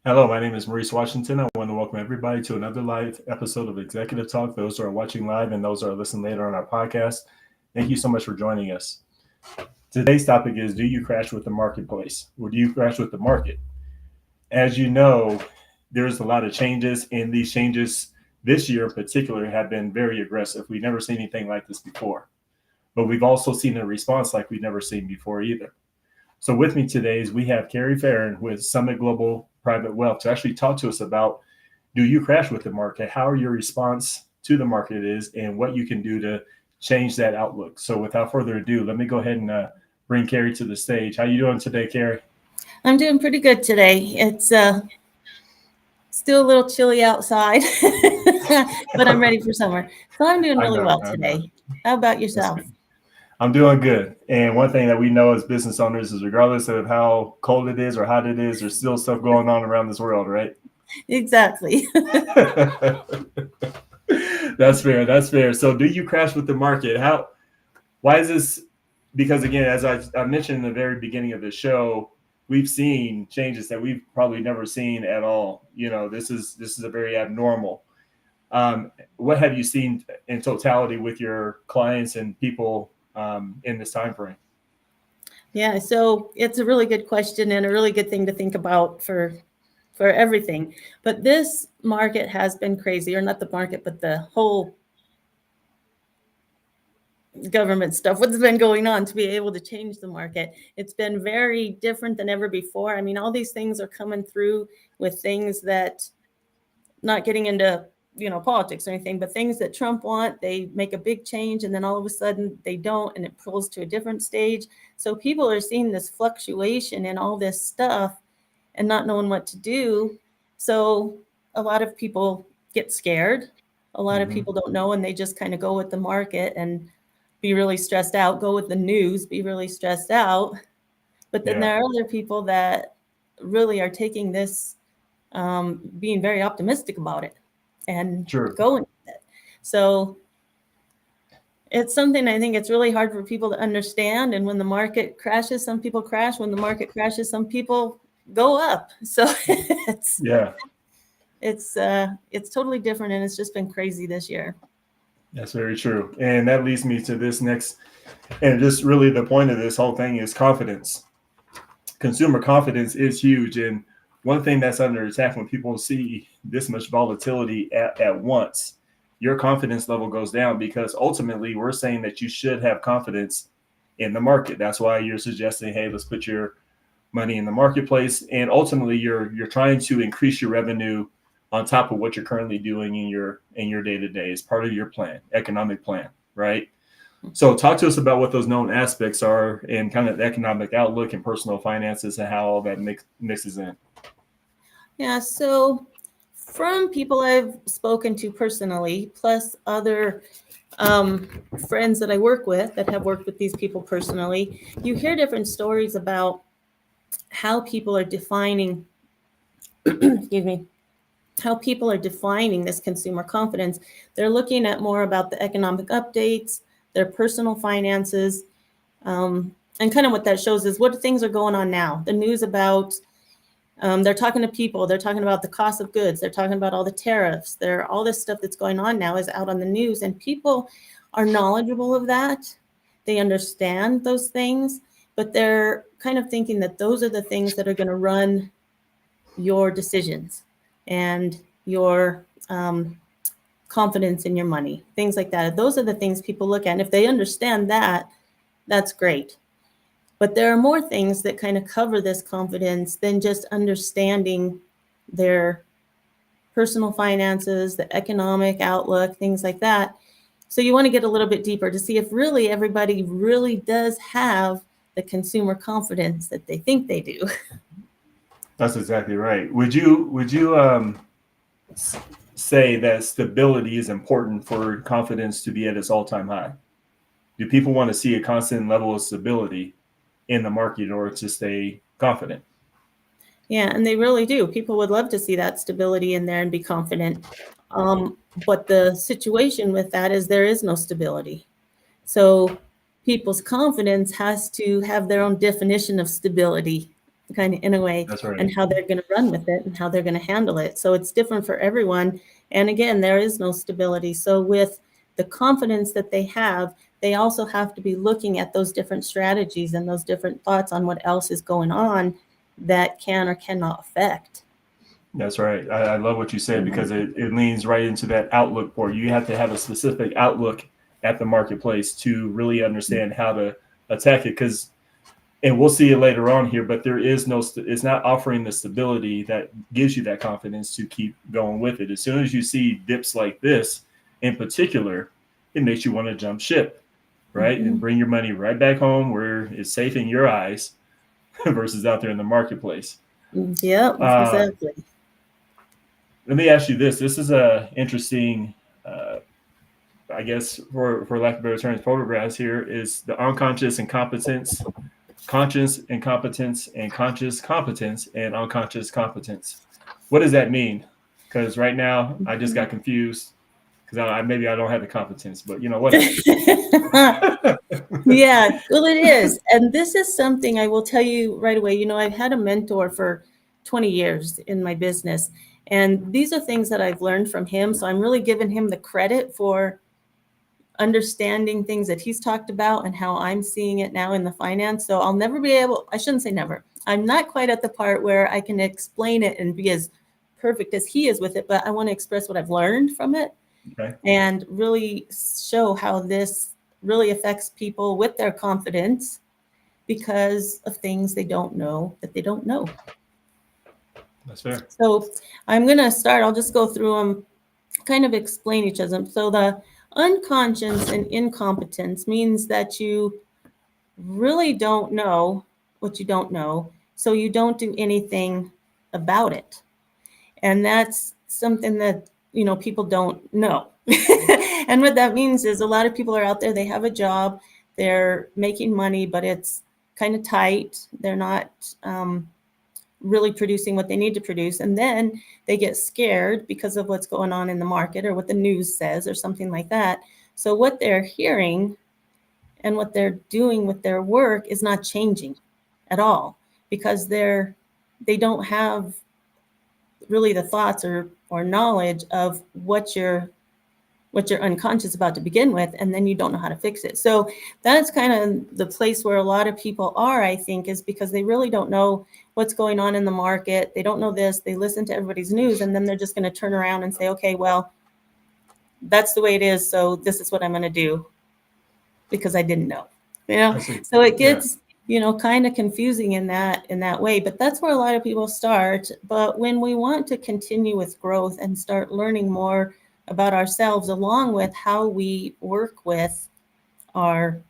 Hello, my name is Maurice Washington. I want to welcome everybody to another live episode of Executive Talk. Those who are watching live and those who are listening later on our podcast, thank you so much for joining us. Today's topic is: do you crash with the marketplace or do you crash with the market? As you know, there's a lot of changes, and these changes this year in particular have been very aggressive. We've never seen anything like this before, but we've also seen a response like we've never seen before either. So with me today is we have Kerri Farren with Summit Global Private Wealth to actually talk to us about: do you crash with the market? How your response to the market is, and what you can do to change that outlook. So without further ado, let me go ahead and bring Kerri to the stage. How you doing today, Kerri? I'm doing pretty good today. It's still a little chilly outside, but I'm ready for summer. So I'm doing I really know, well I know. today. How about That's yourself? good. I'm doing good. And one thing that we know as business owners is regardless of how cold it is or hot it is, there's still stuff going on around this world, right? Exactly. That's fair. That's fair. So, do you crash with the market? How? Why is this? Because again, as I mentioned in the very beginning of the show, we've seen changes that we've probably never seen at all. You know, this is a very abnormal. What have you seen in totality with your clients and people in this time frame? Yeah, so it's a really good question and a really good thing to think about for everything. But this market has been crazy, or not the market, but the whole government stuff, what's been going on to be able to change the market. It's been very different than ever before. I mean, all these things are coming through with things that, not getting into politics or anything, but things that Trump want, they make a big change and then all of a sudden they don't, and it pulls to a different stage. So people are seeing this fluctuation in all this stuff and not knowing what to do. So a lot of people get scared. A lot of Mm-hmm. people don't know, and they just kind of go with the market and be really stressed out, go with the news, be really stressed out. But then Yeah, there are other people that really are taking this, being very optimistic about it and true. going with it. So it's something I think it's really hard for people to understand. And when the market crashes, some people crash. When the market crashes, some people go up. So it's Yeah, it's totally different, and it's just been crazy this year. that's very true. And that leads me to this next, and just really the point of this whole thing is confidence. Consumer confidence is huge. And one thing that's under attack when people see this much volatility at once, your confidence level goes down because ultimately we're saying that you should have confidence in the market. That's why you're suggesting, hey, let's put your money in the marketplace. And ultimately you're trying to increase your revenue on top of what you're currently doing in your day to day as part of your plan, economic plan, right? So talk to us about what those known aspects are and kind of the economic outlook and personal finances and how all that mixes in. Yeah, so from people I've spoken to personally, plus other um, friends that I work with that have worked with these people personally, you hear different stories about how people are defining, excuse me, how people are defining this consumer confidence. They're looking at more about the economic updates, their personal finances, and kind of what that shows is what things are going on now. The news about, they're talking to people, they're talking about the cost of goods, they're talking about all the tariffs, all this stuff that's going on now is out on the news, and people are knowledgeable of that. They understand those things, but they're kind of thinking that those are the things that are going to run your decisions and your confidence in your money, things like that. Those are the things people look at. And if they understand that, that's great. But there are more things that kind of cover this confidence than just understanding their personal finances, the economic outlook, things like that. So you want to get a little bit deeper to see if really everybody really does have the consumer confidence that they think they do. That's exactly right. Would you say that stability is important for confidence to be at its all time high? Do people want to see a constant level of stability in the market in order to stay confident? Yeah, and they really do. People would love to see that stability in there and be confident. But the situation with that is there is no stability. So people's confidence has to have their own definition of stability. kind of in a way, That's right. and how they're going to run with it and how they're going to handle it. So it's different for everyone. And again, there is no stability. So with the confidence that they have, they also have to be looking at those different strategies and those different thoughts on what else is going on that can or cannot affect. That's right. I love what you said because it leans right into that outlook for you. You have to have a specific outlook at the marketplace to really understand how to attack it. Because, and we'll see it later on here, but there is no, it's not offering the stability that gives you that confidence to keep going with it. As soon as you see dips like this in particular, it makes you want to jump ship, right? And bring your money right back home where it's safe in your eyes versus out there in the marketplace. Yep, Uh, exactly. Let me ask you this. This is a interesting, I guess, for lack of better terms, photographs here is the unconscious incompetence, conscious incompetence, and conscious competence, and unconscious competence. What does that mean? Because right now I just got confused because maybe I don't have the competence, but whatever. Yeah, well, it is. And this is something I will tell you right away. I've had a mentor for 20 years in my business, and these are things that I've learned from him. So I'm really giving him the credit for understanding things that he's talked about and how I'm seeing it now in the finance. So I'll never be able, I shouldn't say never. I'm not quite at the part where I can explain it and be as perfect as he is with it, but I want to express what I've learned from it. Okay. And really show how this really affects people with their confidence because of things they don't know that they don't know. That's fair. So I'm going to start, I'll just go through them, kind of explain each of them. So the unconscious and incompetence means that you really don't know what you don't know, so you don't do anything about it. And that's something that, people don't know. And what that means is a lot of people are out there, they have a job, they're making money, but it's kind of tight. They're not really producing what they need to produce. And then they get scared because of what's going on in the market or what the news says or something like that. So what they're hearing and what they're doing with their work is not changing at all because they don't have really the thoughts or knowledge of what you're unconscious about to begin with, and then you don't know how to fix it. So that's kind of the place where a lot of people are, I think, is because they really don't know what's going on in the market. They don't know this. They listen to everybody's news, and then they're just going to turn around and say, okay, well, that's the way it is, so this is what I'm going to do because I didn't know. So it gets kind of confusing in that way, but that's where a lot of people start. But when we want to continue with growth and start learning more about ourselves along with how we work with our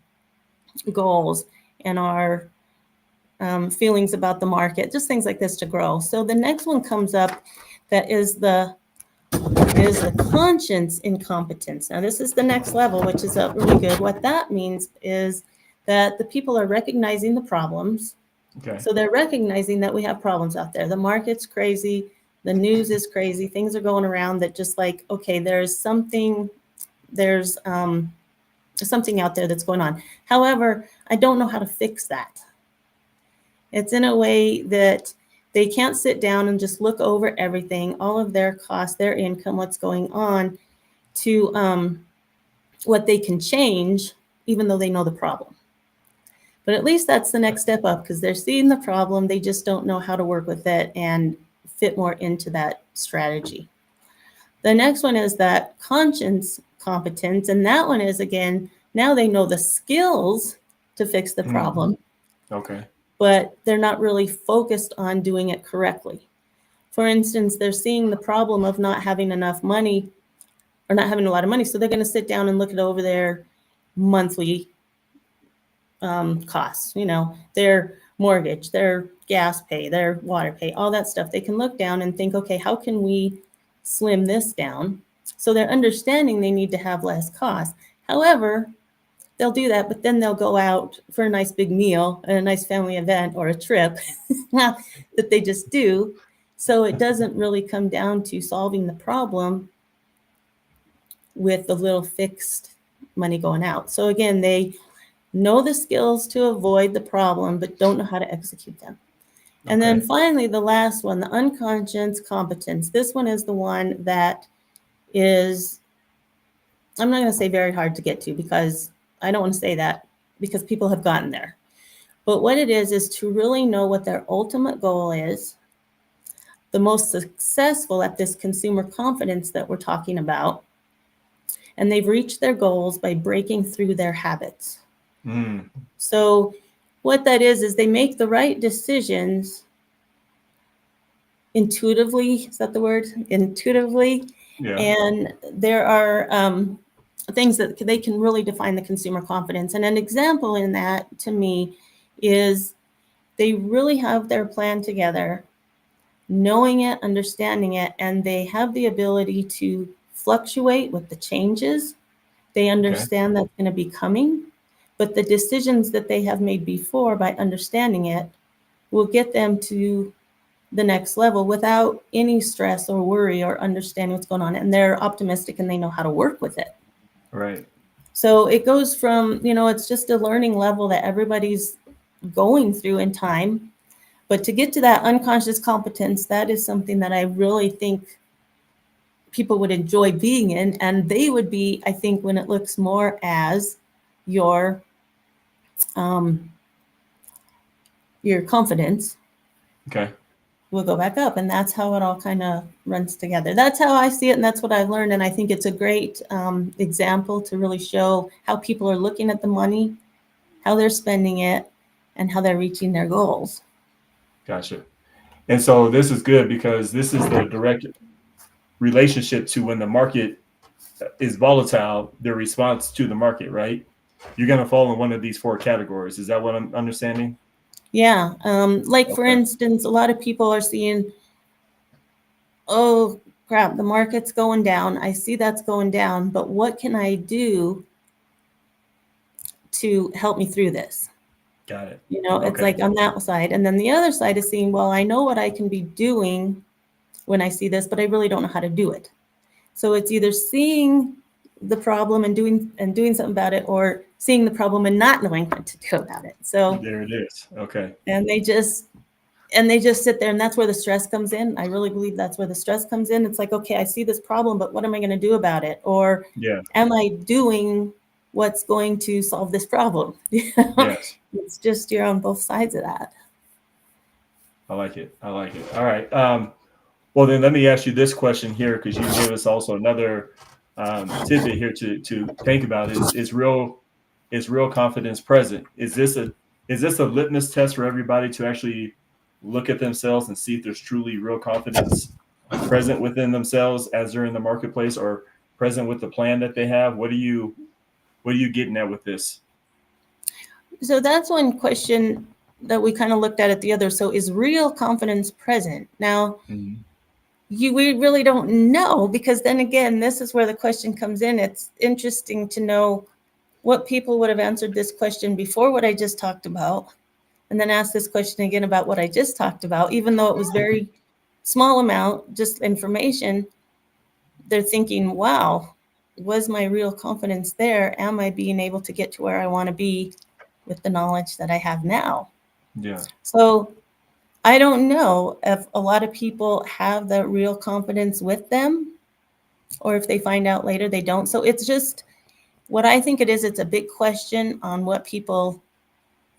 goals and our feelings about the market, just things like this to grow. So the next one comes up that is the conscience incompetence. Now this is the next level, which is really good. What that means is that the people are recognizing the problems. Okay. So they're recognizing that we have problems out there. The market's crazy. The news is crazy. Things are going around that just like, okay, there's something out there that's going on. However, I don't know how to fix that. It's in a way that they can't sit down and just look over everything, all of their costs, their income, what's going on, to what they can change, even though they know the problem. But at least that's the next step up because they're seeing the problem. They just don't know how to work with it and fit more into that strategy. The next one is that conscience competence. And that one is, again, now they know the skills to fix the problem. Okay. But they're not really focused on doing it correctly. For instance, they're seeing the problem of not having enough money or not having a lot of money. So they're going to sit down and look it over their monthly costs, their mortgage, their gas pay, their water pay, all that stuff. They can look down and think, okay, how can we slim this down? So they're understanding they need to have less costs. However, they'll do that, but then they'll go out for a nice big meal and a nice family event or a trip that they just do. So it doesn't really come down to solving the problem with the little fixed money going out. So again, they know the skills to avoid the problem, but don't know how to execute them. And then finally, the last one, the unconscious competence. This one is the one that is, I'm not going to say very hard to get to, because I don't want to say that, because people have gotten there. But what it is to really know what their ultimate goal is. The most successful at this consumer confidence that we're talking about, and they've reached their goals by breaking through their habits. So what that is they make the right decisions intuitively. Is that the word? Intuitively. Yeah. And there are things that they can really define the consumer confidence. And an example in that, to me, is they really have their plan together, knowing it, understanding it, and they have the ability to fluctuate with the changes. They understand that's going to be coming, but the decisions that they have made before, by understanding it, will get them to the next level without any stress or worry or understanding what's going on. And they're optimistic and they know how to work with it. Right. So it goes from, it's just a learning level that everybody's going through in time. But to get to that unconscious competence, that is something that I really think people would enjoy being in. And they would be, I think, when it looks more as your confidence will go back up. And that's how it all kind of runs together. That's how I see it. And that's what I've learned. And I think it's a great example to really show how people are looking at the money, how they're spending it, and how they're reaching their goals. Gotcha. And so this is good, because this is the direct relationship to when the market is volatile, their response to the market, right? You're going to fall in one of these 4 categories. Is that what I'm understanding? Yeah. For instance, a lot of people are seeing, oh crap, the market's going down. I see that's going down, but what can I do to help me through this? Got it. It's like on that side. And then the other side is seeing, well, I know what I can be doing when I see this, but I really don't know how to do it. So it's either seeing the problem and doing something about it, or seeing the problem and not knowing what to do about it. So there it is. Okay. And they just sit there, and that's where the stress comes in. I really believe that's where the stress comes in. It's like, okay, I see this problem, but what am I going to do about it? Or am I doing what's going to solve this problem? Yes. It's just, you're on both sides of that. I like it. All right. Well, then let me ask you this question here, because you gave us also another tidbit here to think about. Is real confidence present? Is this a litmus test for everybody to actually look at themselves and see if there's truly real confidence present within themselves as they're in the marketplace, or present with the plan that they have? What are you getting at with this? So that's one question that we kind of looked at the other. So is real confidence present? Now, we really don't know, because then again, this is where the question comes in. It's interesting to know what people would have answered this question before what I just talked about, and then ask this question again about what I just talked about. Even though it was very small amount, just information, they're thinking, wow, was my real confidence there? Am I being able to get to where I want to be with the knowledge that I have now? Yeah. So I don't know if a lot of people have that real confidence with them, or if they find out later they don't. So it's just, what I think it is, it's a big question on what people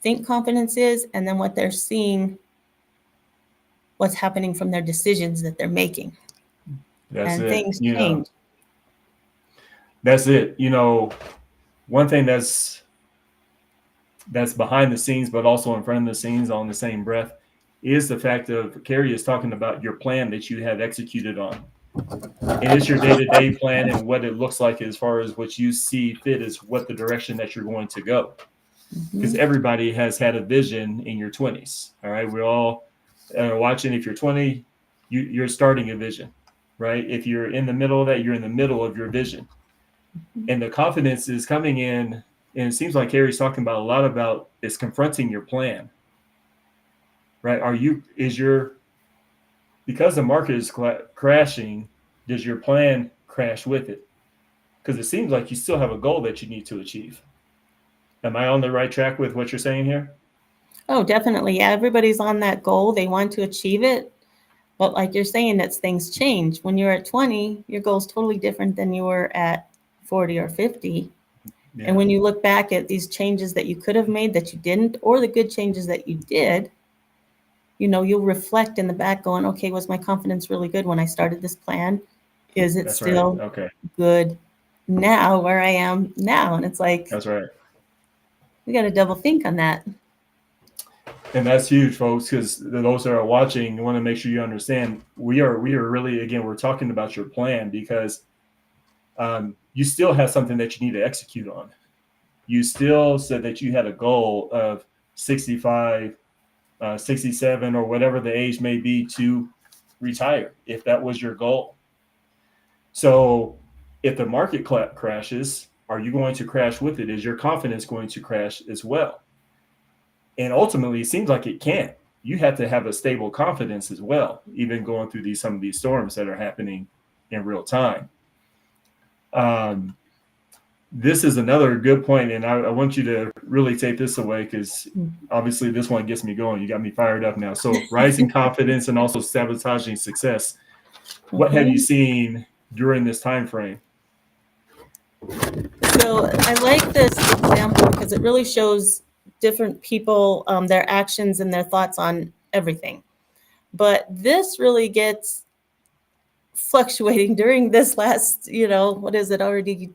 think confidence is, and then what they're seeing, what's happening from their decisions that they're making. That's it. Things change. That's it. One thing that's behind the scenes, but also in front of the scenes on the same breath, is the fact of, Kerri is talking about your plan that you have executed on. And it's your day-to-day plan, and what it looks like as far as what you see fit is what the direction that you're going to go. Because everybody has had a vision in your 20s. All right. We're all watching. If you're 20, you're starting a vision, right? If you're in the middle of that, you're in the middle of your vision. And the confidence is coming in, and it seems like Kerri's talking about a lot about is confronting your plan, right? Because the market is crashing, does your plan crash with it? Because it seems like you still have a goal that you need to achieve. Am I on the right track with what you're saying here? Oh, definitely. Yeah, everybody's on that goal. They want to achieve it. But like you're saying, that's things change. When you're at 20, your goal is totally different than you were at 40 or 50. Yeah, And when you look back at these changes that you could have made that you didn't, or the good changes that you did, you'll reflect in the back going, okay, was my confidence really good when I started this plan? Is it that's right. still Okay, good now where I am now? And it's like, that's right. we got to double think on that. And that's huge, folks, because those that are watching, you want to make sure you understand we are really, again, we're talking about your plan because you still have something that you need to execute on. You still said that you had a goal of 65, 67, or whatever the age may be to retire, if that was your goal. So if the market crashes, are you going to crash with it? Is your confidence going to crash as well? And ultimately, it seems like it can't. You have to have a stable confidence as well, even going through some of these storms that are happening in real time. Um, this is another good point, and I want you to really take this away because obviously this one gets me going. You got me fired up now. So rising confidence and also sabotaging success. What have you seen during this time frame? So I like this example because it really shows different people, their actions and their thoughts on everything. But this really gets fluctuating during this last, what is it already?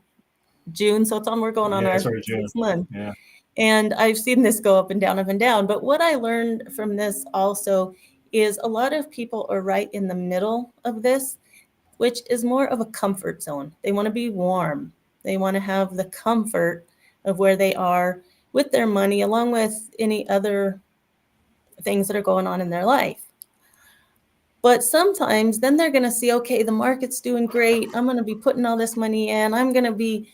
June. So we're going on Yeah, our sorry, June. 6 month. Yeah. And I've seen this go up and down, up and down. But what I learned from this also is a lot of people are right in the middle of this, which is more of a comfort zone. They want to be warm. They want to have the comfort of where they are with their money, along with any other things that are going on in their life. But sometimes then they're going to see, okay, the market's doing great. I'm going to be putting all this money in. I'm going to be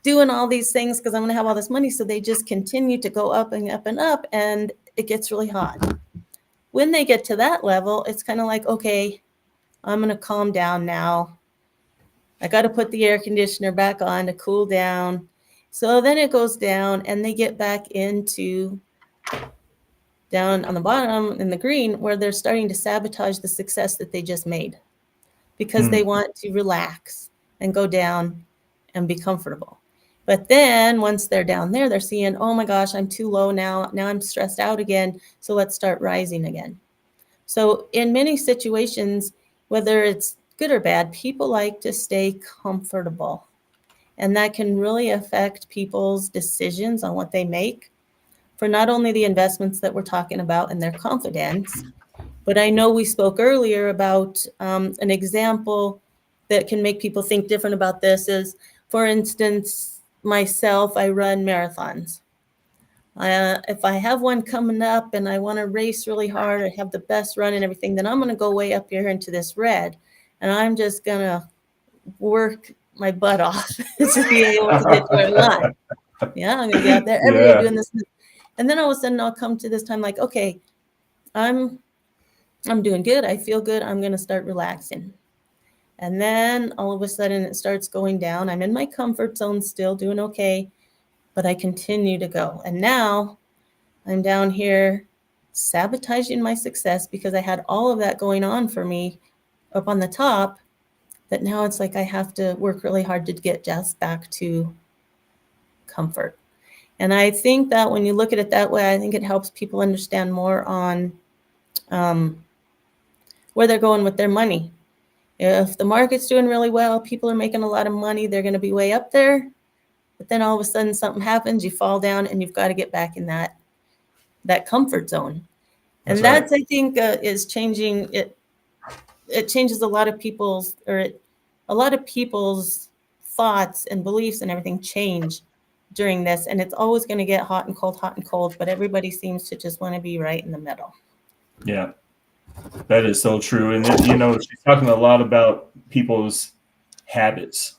doing all these things because I'm going to have all this money. So they just continue to go up and up and up, and it gets really hot. When they get to that level, it's kind of like, okay, I'm going to calm down now. I got to put the air conditioner back on to cool down. So then it goes down and they get back into down on the bottom in the green where they're starting to sabotage the success that they just made because they want to relax and go down and be comfortable. But then once they're down there, they're seeing, oh my gosh, I'm too low now. Now I'm stressed out again. So let's start rising again. So in many situations, whether it's good or bad, people like to stay comfortable. And that can really affect people's decisions on what they make for not only the investments that we're talking about and their confidence, but I know we spoke earlier about an example that can make people think different about this is, for instance, myself, I run marathons. If I have one coming up and I want to race really hard, I have the best run and everything, then I'm going to go way up here into this red. And I'm just going to work my butt off to be able to get to where I want. Yeah, I'm going to be out there every day doing this. And then all of a sudden I'll come to this time like, okay, I'm doing good. I feel good. I'm going to start relaxing. And then all of a sudden it starts going down. I'm in my comfort zone still doing okay, but I continue to go. And now I'm down here sabotaging my success because I had all of that going on for me up on the top, that now it's like I have to work really hard to get just back to comfort. And I think that when you look at it that way, I think it helps people understand more on where they're going with their money. If the market's doing really well, people are making a lot of money, they're going to be way up there. But then all of a sudden something happens, you fall down, and you've got to get back in that comfort zone. And that's right. I think, is changing it. It changes a lot of people's thoughts and beliefs and everything change during this. And it's always going to get hot and cold, but everybody seems to just want to be right in the middle. Yeah, that is so true. And she's talking a lot about people's habits.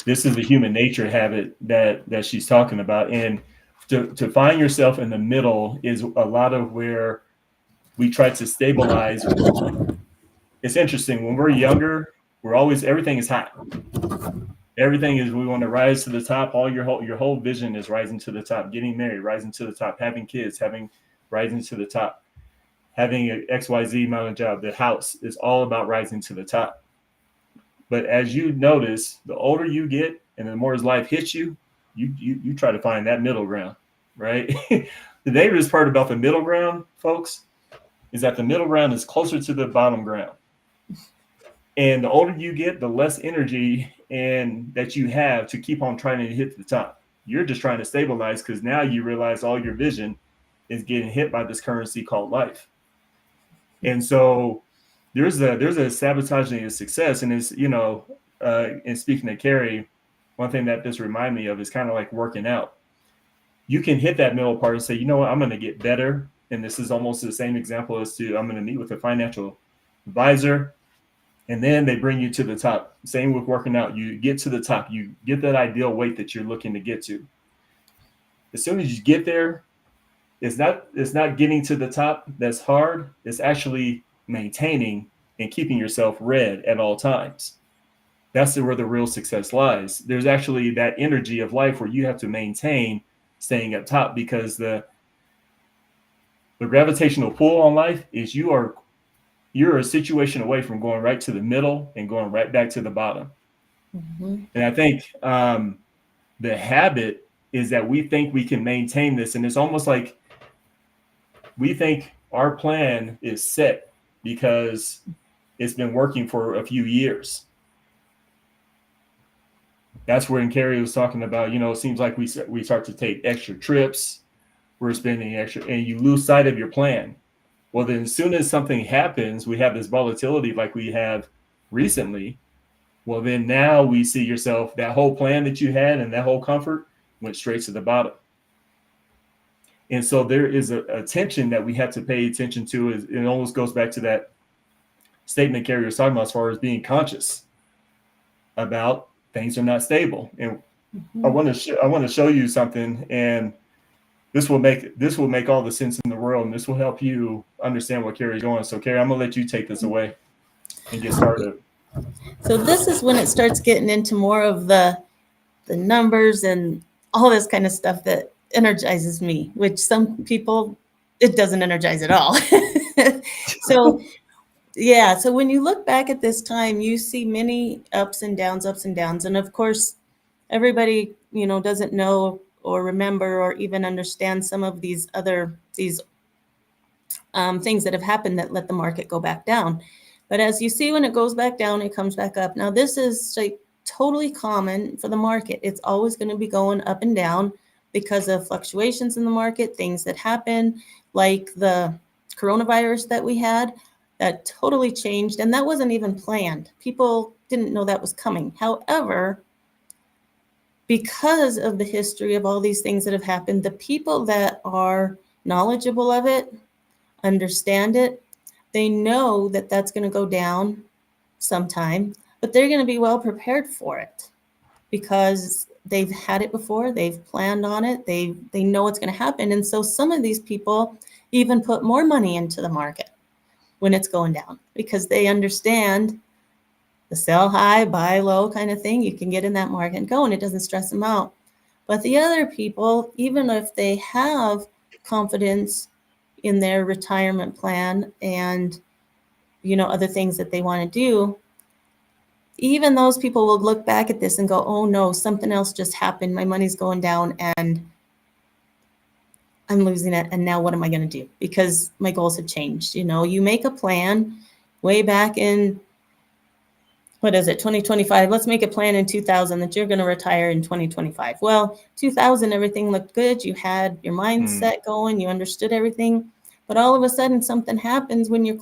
This is the human nature habit that she's talking about. And to find yourself in the middle is a lot of where we try to stabilize. It's interesting. When we're younger, everything is hot. Everything is, we want to rise to the top. Your whole vision is rising to the top, getting married, rising to the top, having kids, having rising to the top. Having an XYZ amount of job, the house is all about rising to the top. But as you notice, the older you get and the more life hits you, you try to find that middle ground, right? The dangerous part about the middle ground, folks, is that the middle ground is closer to the bottom ground. And the older you get, the less energy and that you have to keep on trying to hit the top. You're just trying to stabilize because now you realize all your vision is getting hit by this currency called life. And so there's a sabotaging of success. And it's, and speaking to Kerri, one thing that this reminds me of is kind of like working out. You can hit that middle part and say, you know what, I'm going to get better. And this is almost the same example as to I'm going to meet with a financial advisor. And then they bring you to the top. Same with working out. You get to the top. You get that ideal weight that you're looking to get to. As soon as you get there, it's not getting to the top that's hard. It's actually maintaining and keeping yourself red at all times. That's where the real success lies. There's actually that energy of life where you have to maintain staying up top, because the gravitational pull on life is you're a situation away from going right to the middle and going right back to the bottom. Mm-hmm. And I think the habit is that we think we can maintain this. And it's almost like we think our plan is set because it's been working for a few years. That's where Kerri was talking about, it seems like we start to take extra trips. We're spending extra, and you lose sight of your plan. Well, then as soon as something happens, we have this volatility like we have recently. Well, then now we see yourself, that whole plan that you had and that whole comfort went straight to the bottom. And so there is a tension that we have to pay attention to. It almost goes back to that statement Kerri was talking about as far as being conscious about things are not stable. And I want to show you something, and this will make all the sense in the world, and this will help you understand what Kerri's going. So Kerri, I'm gonna let you take this away and get started. So this is when it starts getting into more of the numbers and all this kind of stuff that energizes me, which some people, it doesn't energize at all. So yeah, so when you look back at this time, you see many ups and downs. And of course, everybody, doesn't know or remember or even understand some of these things that have happened that let the market go back down. But as you see, when it goes back down, it comes back up. Now, this is like totally common for the market. It's always going to be going up and down because of fluctuations in the market, things that happen, like the coronavirus that we had, that totally changed. And that wasn't even planned. People didn't know that was coming. However, because of the history of all these things that have happened, the people that are knowledgeable of it, understand it, they know that that's going to go down sometime, but they're going to be well prepared for it because they've had it before, they've planned on it, they know what's going to happen. And so some of these people even put more money into the market when it's going down because they understand the sell high, buy low kind of thing. You can get in that market and go, and it doesn't stress them out. But the other people, even if they have confidence in their retirement plan and, other things that they want to do, even those people will look back at this and go, oh no, something else just happened. My money's going down and I'm losing it. And now what am I going to do? Because my goals have changed. You make a plan way back in, 2025? Let's make a plan in 2000 that you're going to retire in 2025. Well, 2000, everything looked good. You had your mindset going. You understood everything. But all of a sudden, something happens when you're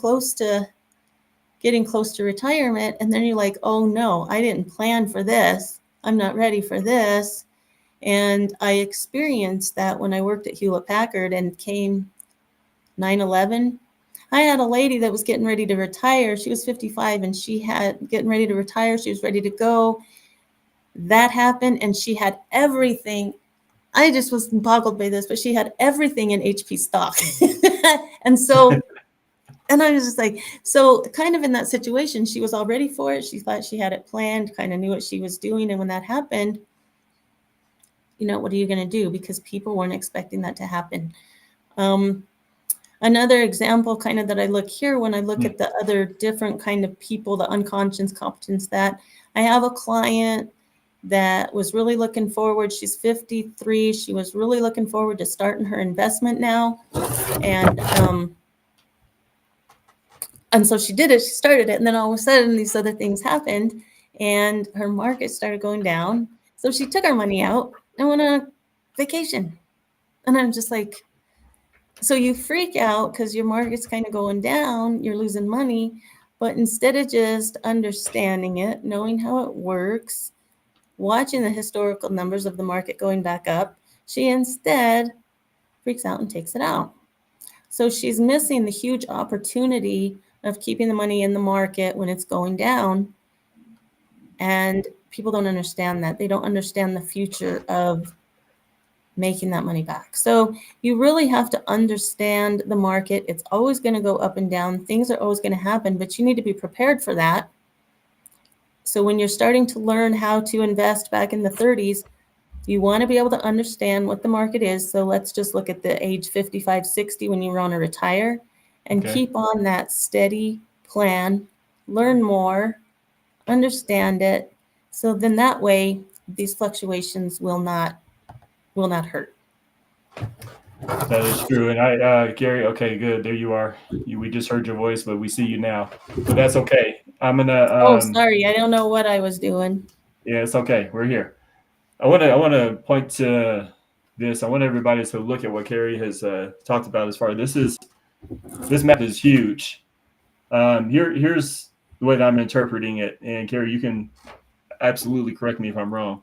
getting close to retirement. And then you're like, oh, no, I didn't plan for this. I'm not ready for this. And I experienced that when I worked at Hewlett-Packard and came 9/11. I had a lady that was getting ready to retire. She was 55 and she had getting ready to retire. She was ready to go. That happened and she had everything. I just was boggled by this, but she had everything in HP stock. And I was just like, so kind of in that situation, she was all ready for it. She thought she had it planned, kind of knew what she was doing. And when that happened, what are you going to do? Because people weren't expecting that to happen. Another example kind of that I look here when I look Mm. at the other different kind of people, the unconscious competence, that I have a client that was really looking forward. She's 53. She was really looking forward to starting her investment now. And so she did it, she started it, and then all of a sudden these other things happened and her market started going down. So she took her money out and went on a vacation. And I'm just like, so you freak out because your market's kind of going down, you're losing money, but instead of just understanding it, knowing how it works, watching the historical numbers of the market going back up, she instead freaks out and takes it out. So she's missing the huge opportunity of keeping the money in the market when it's going down. And people don't understand that. They don't understand the future of making that money back. So you really have to understand the market. It's always going to go up and down. Things are always going to happen, but you need to be prepared for that. So when you're starting to learn how to invest back in the 30s, you want to be able to understand what the market is. So let's just look at the age 55, 60 when you want to retire, and keep on that steady plan, learn more, understand it. So then that way these fluctuations will not hurt. That is true. And Gary, okay, good. There you are. We just heard your voice, but we see you now. But that's okay. I'm gonna. Oh, sorry, I don't know what I was doing. Yeah, it's okay. We're here. I want to point to this. I want everybody to look at what Kerri has talked about as far as this map is huge. Here's the way that I'm interpreting it, and Kerri, you can absolutely correct me if I'm wrong.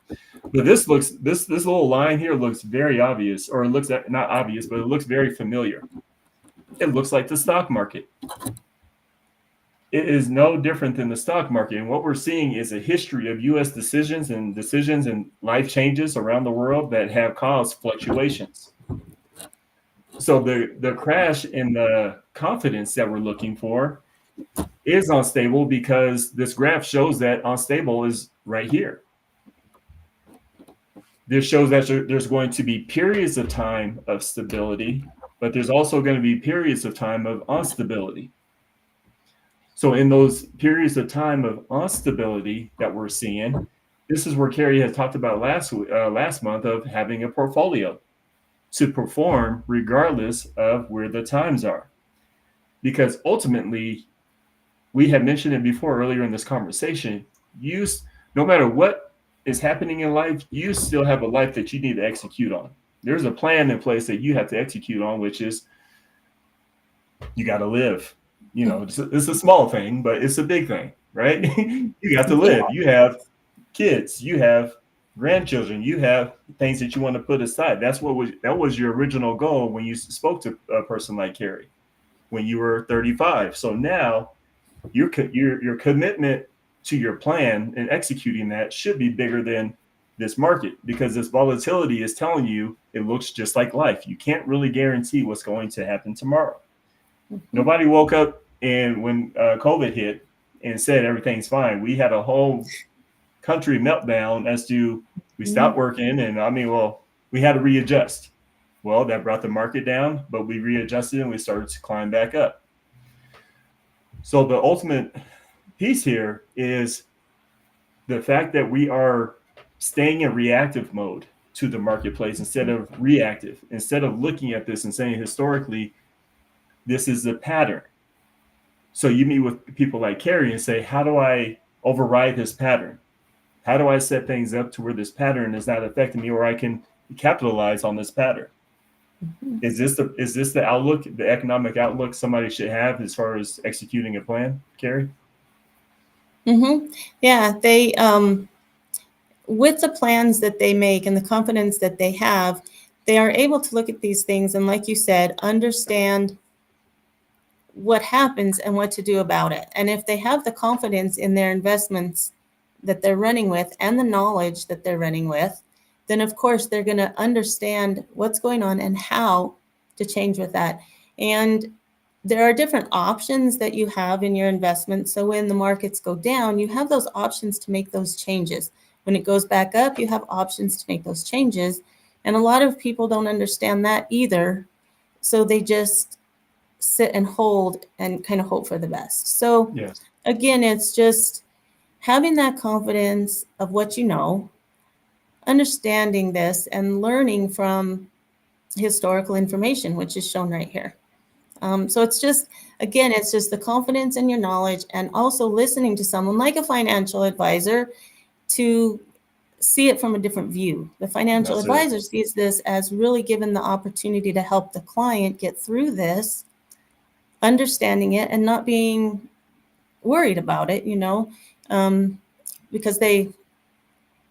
But this little line here looks very obvious, or it looks not obvious, but it looks very familiar. It looks like the stock market. It is no different than the stock market. And what we're seeing is a history of U.S. decisions and life changes around the world that have caused fluctuations. So the crash in the confidence that we're looking for is unstable because this graph shows that unstable is right here. This shows that there's going to be periods of time of stability, but there's also going to be periods of time of instability. So in those periods of time of instability that we're seeing, this is where Kerri has talked about last month of having a portfolio to perform regardless of where the times are. Because ultimately, we had mentioned it before earlier in this conversation, no matter what is happening in life, you still have a life that you need to execute on. There's a plan in place that you have to execute on, which is you got to live. You know, it's a small thing, but it's a big thing, right? You got to live. You have kids, you have grandchildren, you have things that you want to put aside. That was your original goal when you spoke to a person like Kerri when you were 35. So now your commitment to your plan and executing that should be bigger than this market, because this volatility is telling you it looks just like life. You can't really guarantee what's going to happen tomorrow. Nobody woke up and when COVID hit and said everything's fine. We had a whole country meltdown as to we stopped working, and we had to readjust. Well, that brought the market down, but we readjusted and we started to climb back up. So the ultimate piece here is the fact that we are staying in reactive mode to the marketplace instead of reactive, instead of looking at this and saying historically, this is the pattern. So you meet with people like Kerri and say, how do I override this pattern? How do I set things up to where this pattern is not affecting me, or I can capitalize on this pattern? Is this the outlook, the economic outlook somebody should have as far as executing a plan, Kerri? Yeah, they with the plans that they make and the confidence that they have, they are able to look at these things and, like you said, understand what happens and what to do about it. And if they have the confidence in their investments that they're running with and the knowledge that they're running with, then of course they're going to understand what's going on and how to change with that. And there are different options that you have in your investment. So when the markets go down, you have those options to make those changes. When it goes back up, you have options to make those changes. And a lot of people don't understand that either. So they just sit and hold and kind of hope for the best. So Yes. again, it's just having that confidence of what you know, understanding this, and learning from historical information, which is shown right here. So it's just, again, it's just the confidence in your knowledge and also listening to someone like a financial advisor to see it from a different view. The financial That's it. advisor sees this as really given the opportunity to help the client get through this, understanding it and not being worried about it, because they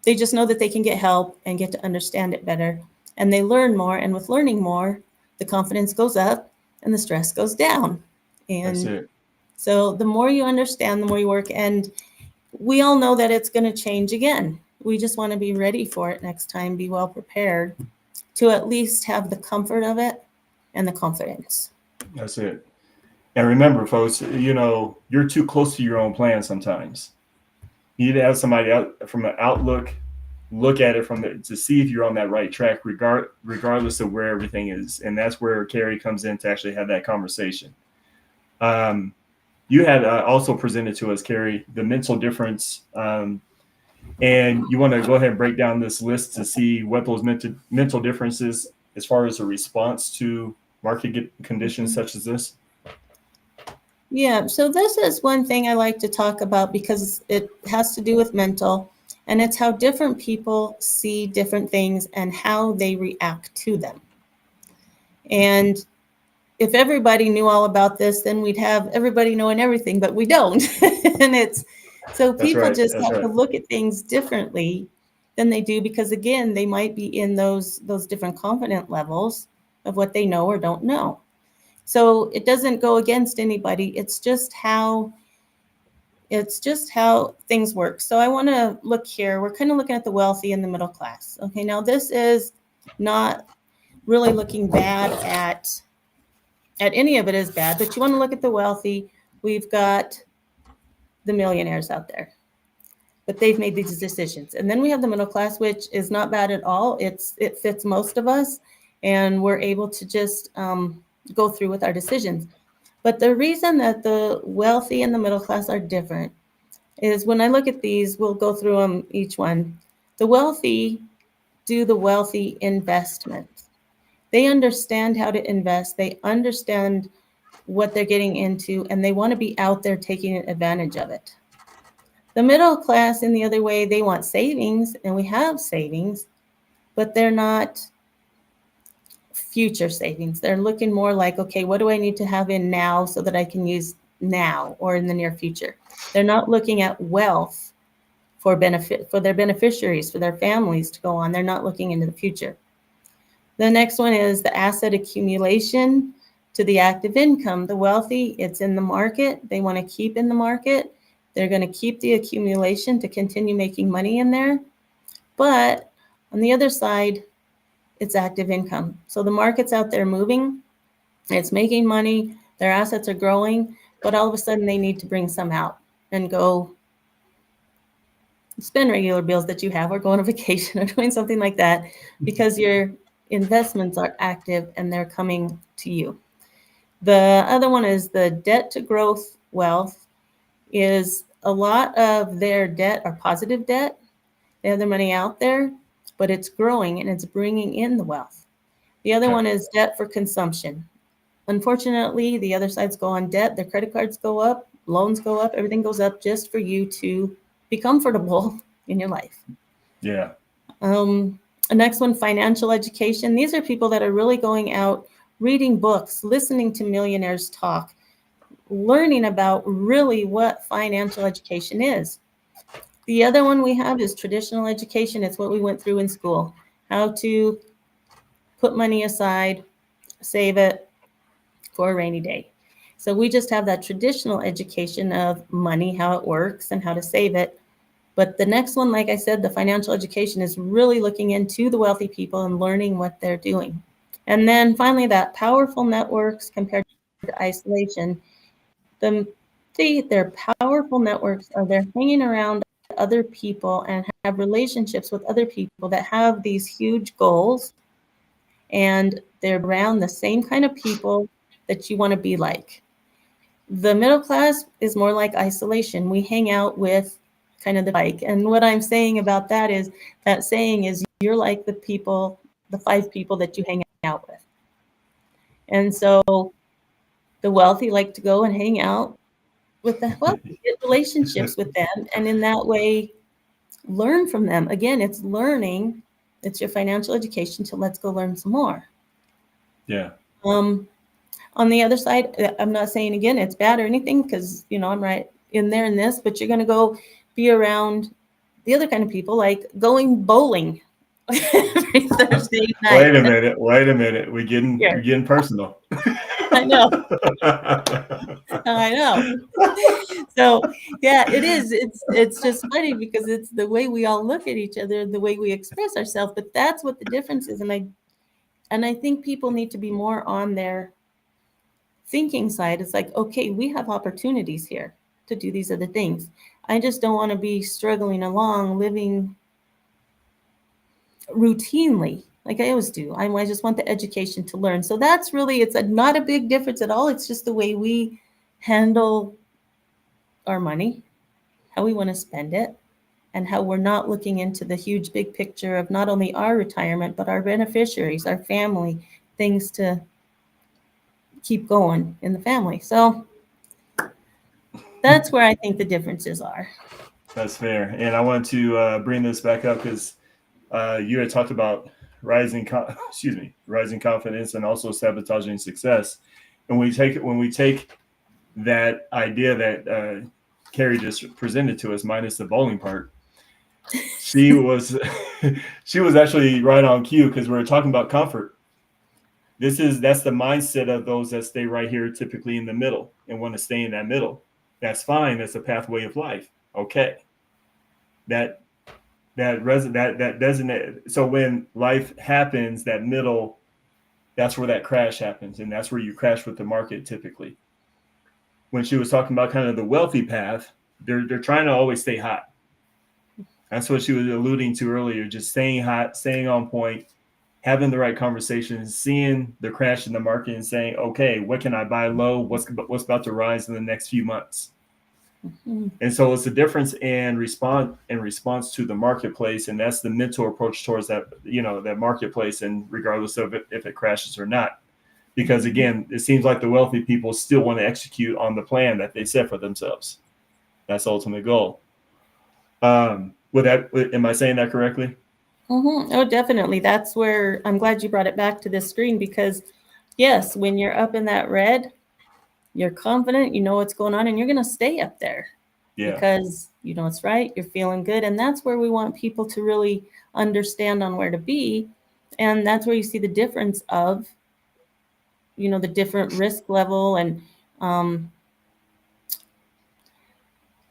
just know that they can get help and get to understand it better, and they learn more, and with learning more, the confidence goes up and the stress goes down. That's And it. so the more you understand, the more you work, and we all know that it's going to change again. We just want to be ready for it next time, be well prepared to at least have the comfort of it and the confidence. That's it. And remember, folks, you're too close to your own plan sometimes. You need to have somebody out from an outlook, look at it to see if you're on that right track, regardless of where everything is. And that's where Kerri comes in to actually have that conversation. You had also presented to us, Kerri, the mental difference. And you want to go ahead and break down this list to see what those mental differences as far as a response to market conditions such as this? Yeah, so this is one thing I like to talk about because it has to do with mental, and it's how different people see different things and how they react to them. And if everybody knew all about this, then we'd have everybody knowing everything, but we don't. And it's so That's people right. just That's have to right. look at things differently than they do because again, they might be in those different confident levels of what they know or don't know. So it doesn't go against anybody. It's just how things work. So I want to look here. We're kind of looking at the wealthy and the middle class. Okay, now this is not really looking bad at any of it is bad, but you want to look at the wealthy. We've got the millionaires out there, but they've made these decisions. And then we have the middle class, which is not bad at all. It fits most of us, and we're able to just go through with our decisions. But the reason that the wealthy and the middle class are different is when I look at these, we'll go through them each one. The wealthy do the wealthy investment. They understand how to invest. They understand what they're getting into, and they want to be out there taking advantage of it. The middle class, in the other way, they want savings, and we have savings, but they're not future savings. They're looking more like, okay, what do I need to have in now so that I can use now or in the near future? They're not looking at wealth for benefit for their beneficiaries, for their families to go on. They're not looking into the future. The next one is the asset accumulation to the active income. The wealthy, it's in the market. They want to keep in the market. They're going to keep the accumulation to continue making money in there. But on the other side, it's active income. So the market's out there moving. It's making money. Their assets are growing. But all of a sudden, they need to bring some out and go spend regular bills that you have or go on a vacation or doing something like that because your investments are active and they're coming to you. The other one is the debt to growth wealth is a lot of their debt are positive debt. They have their money out there, but it's growing and it's bringing in the wealth. The other one is debt for consumption. Unfortunately, the other sides go on debt. Their credit cards go up, loans go up, everything goes up just for you to be comfortable in your life. Yeah. The next one, financial education. These are people that are really going out, reading books, listening to millionaires talk, learning about really what financial education is. The other one we have is traditional education. It's what we went through in school, how to put money aside, save it for a rainy day. So we just have that traditional education of money, how it works and how to save it. But the next one, like I said, the financial education is really looking into the wealthy people and learning what they're doing. And then finally, that powerful networks compared to isolation. Their powerful networks are they're hanging around other people and have relationships with other people that have these huge goals, and they're around the same kind of people that you want to be like. The middle class is more like isolation. We hang out with kind of the bike. And what I'm saying about that is that saying is you're like the people, the 5 people that you hang out with. And so the wealthy like to go and hang out with the wealthy, get relationships with them, and in that way learn from them. Again, it's learning. It's your financial education to let's go learn some more. Yeah. On the other side, I'm not saying again it's bad or anything, because I'm right in there in this, but you're going to go be around the other kind of people, like going bowling every Thursday night. Wait a minute. We're getting personal. I know. I know. So yeah, it is. It's just funny because it's the way we all look at each other, the way we express ourselves. But that's what the difference is, and I think people need to be more on their thinking side. It's like, okay, we have opportunities here to do these other things. I just don't want to be struggling along, living routinely like I always do. I just want the education to learn. So that's really, it's not a big difference at all. It's just the way we handle our money, how we want to spend it, and how we're not looking into the huge big picture of not only our retirement, but our beneficiaries, our family, things to keep going in the family. So that's where I think the differences are. That's fair. And I want to bring this back up because you had talked about rising confidence and also sabotaging success. And when we take that idea that Kerri just presented to us, minus the bowling part, she was actually right on cue because we were talking about comfort. That's the mindset of those that stay right here, typically in the middle, and want to stay in that middle. That's fine. That's a pathway of life. Okay. That doesn't. So when life happens, that middle, that's where that crash happens, and that's where you crash with the market typically. When she was talking about kind of the wealthy path, they're trying to always stay hot. That's what she was alluding to earlier, just staying hot, staying on point, having the right conversations, seeing the crash in the market and saying, okay, what can I buy low? What's about to rise in the next few months? Mm-hmm. And so it's a difference in response to the marketplace. And that's the mental approach towards that, that marketplace, and regardless of if it crashes or not. Because again, it seems like the wealthy people still want to execute on the plan that they set for themselves. That's the ultimate goal. Am I saying that correctly? Mm-hmm. Oh, definitely. That's where I'm glad you brought it back to this screen, because yes, when you're up in that red, you're confident, you know what's going on, and you're going to stay up there because you know it's right. You're feeling good. And that's where we want people to really understand on where to be. And that's where you see the difference of, the different risk level and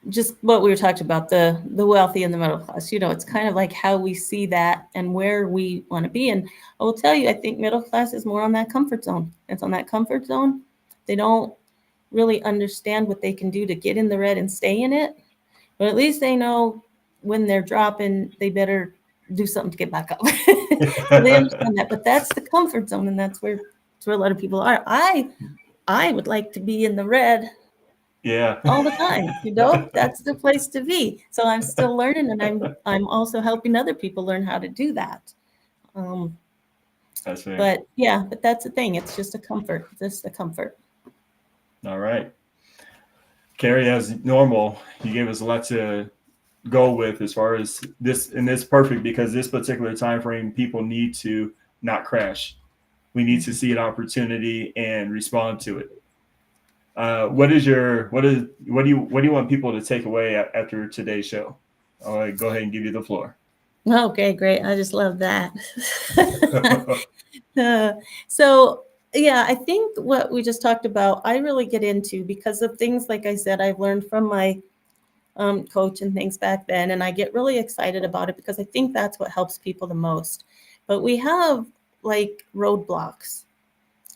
just what we were talking about, the wealthy and the middle class. It's kind of like how we see that and where we want to be. And I will tell you, I think middle class is more on that comfort zone. It's on that comfort zone. They don't really understand what they can do to get in the red and stay in it. But at least they know when they're dropping, they better do something to get back up. So they understand that. But that's the comfort zone, and that's where a lot of people are. I would like to be in the red all the time. That's the place to be. So I'm still learning, and I'm also helping other people learn how to do that. That's fair. But that's the thing. It's just a comfort. Just a comfort. All right. Kerri, as normal, you gave us a lot to go with as far as this, and it's perfect because this particular time frame, people need to not crash. We need to see an opportunity and respond to it. What do you want people to take away after today's show? I'll go ahead and give you the floor. Okay, great. I just love that. So yeah, I think what we just talked about, I really get into because of things, like I said, I've learned from my coach and things back then, and I get really excited about it because I think that's what helps people the most. But we have like roadblocks,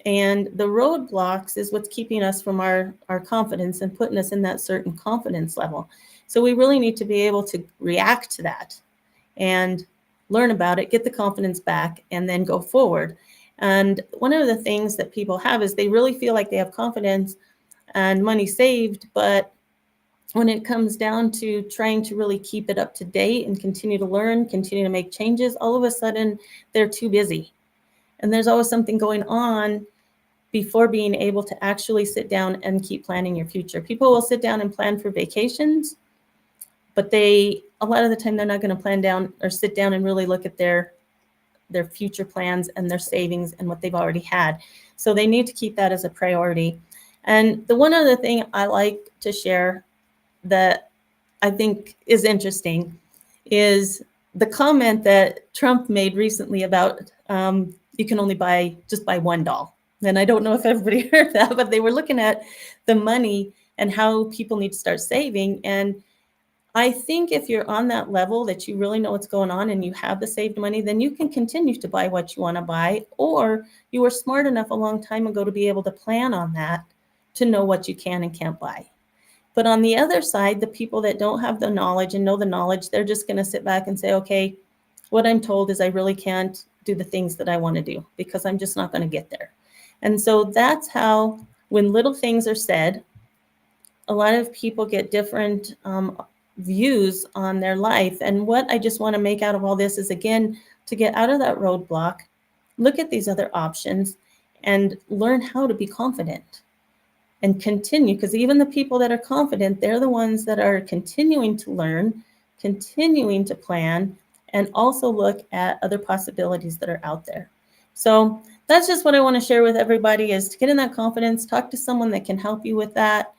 and the roadblocks is what's keeping us from our confidence and putting us in that certain confidence level. So we really need to be able to react to that and learn about it, get the confidence back, and then go forward. And one of the things that people have is they really feel like they have confidence and money saved, but when it comes down to trying to really keep it up to date and continue to learn, continue to make changes, all of a sudden they're too busy. And there's always something going on before being able to actually sit down and keep planning your future. People will sit down and plan for vacations, but a lot of the time they're not going to plan down or sit down and really look at their future plans and their savings and what they've already had. So they need to keep that as a priority. And the one other thing I like to share that I think is interesting is the comment that Trump made recently about you can only buy one doll. And I don't know if everybody heard that, but they were looking at the money and how people need to start saving. And I think if you're on that level that you really know what's going on and you have the saved money, then you can continue to buy what you want to buy, or you were smart enough a long time ago to be able to plan on that, to know what you can and can't buy. But on the other side, the people that don't have the knowledge and know the knowledge, they're just going to sit back and say, okay, what I'm told is I really can't do the things that I want to do because I'm just not going to get there. And so that's how, when little things are said, a lot of people get different views on their life. And what I just want to make out of all this is, again, to get out of that roadblock, look at these other options and learn how to be confident and continue, because even the people that are confident, they're the ones that are continuing to learn, continuing to plan, and also look at other possibilities that are out there. So that's just what I want to share with everybody, is to get in that confidence, talk to someone that can help you with that,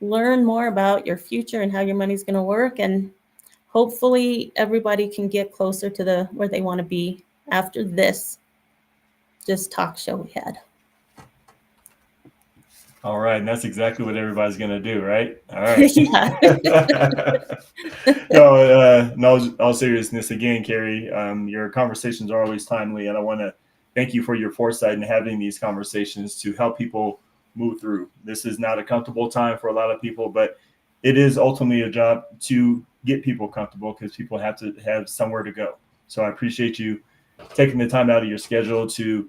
learn more about your future and how your money's going to work, and hopefully everybody can get closer to where they want to be after this just talk show we had. All right, and that's exactly what everybody's going to do, right? All right. No, all seriousness, again, Kerri, your conversations are always timely, and I want to thank you for your foresight in having these conversations to help people move through. This is not a comfortable time for a lot of people, but it is ultimately a job to get people comfortable, because people have to have somewhere to go. So I appreciate you taking the time out of your schedule to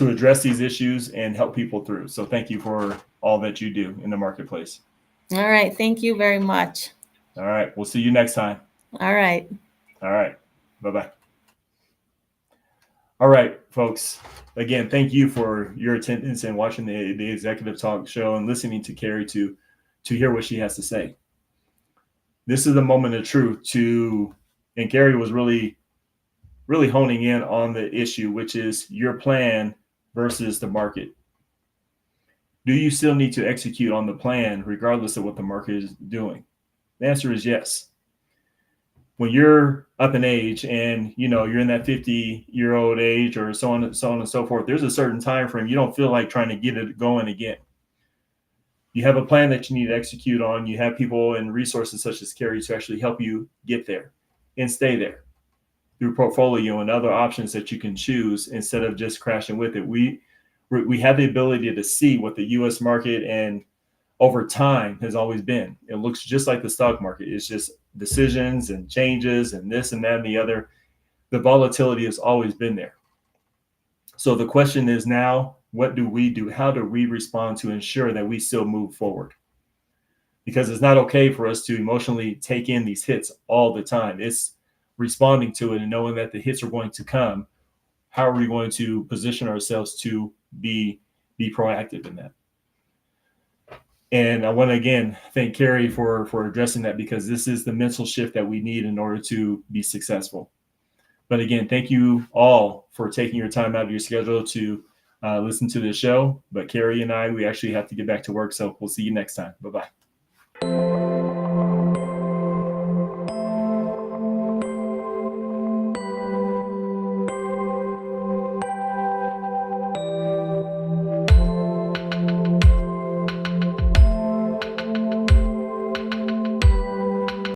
address these issues and help people through. So thank you for all that you do in the marketplace. All right. Thank you very much. All right. We'll see you next time. All right. All right. Bye-bye. All right, folks. Again, thank you for your attendance and watching the Executive Talk show and listening to Kerri to hear what she has to say. This is the moment of truth and Kerri was really honing in on the issue, which is your plan versus the market. Do you still need to execute on the plan regardless of what the market is doing? The answer is yes. When you're up in age and you're in that 50-year-old age or so on and so forth, there's a certain time frame you don't feel like trying to get it going again. You have a plan that you need to execute on. You have people and resources such as Kerri to actually help you get there and stay there through portfolio and other options that you can choose instead of just crashing with it. We have the ability to see what the U.S. market and over time has always been. It looks just like the stock market. It's just decisions and changes and this and that and the other. The volatility has always been there. So the question is now, what do we do? How do we respond to ensure that we still move forward? Because it's not okay for us to emotionally take in these hits all the time. It's responding to it and knowing that the hits are going to come. How are we going to position ourselves to be proactive in that? And I want to again thank Kerri for addressing that, because this is the mental shift that we need in order to be successful. But again, thank you all for taking your time out of your schedule to listen to this show. But Kerri and I, we actually have to get back to work. So we'll see you next time. Bye-bye.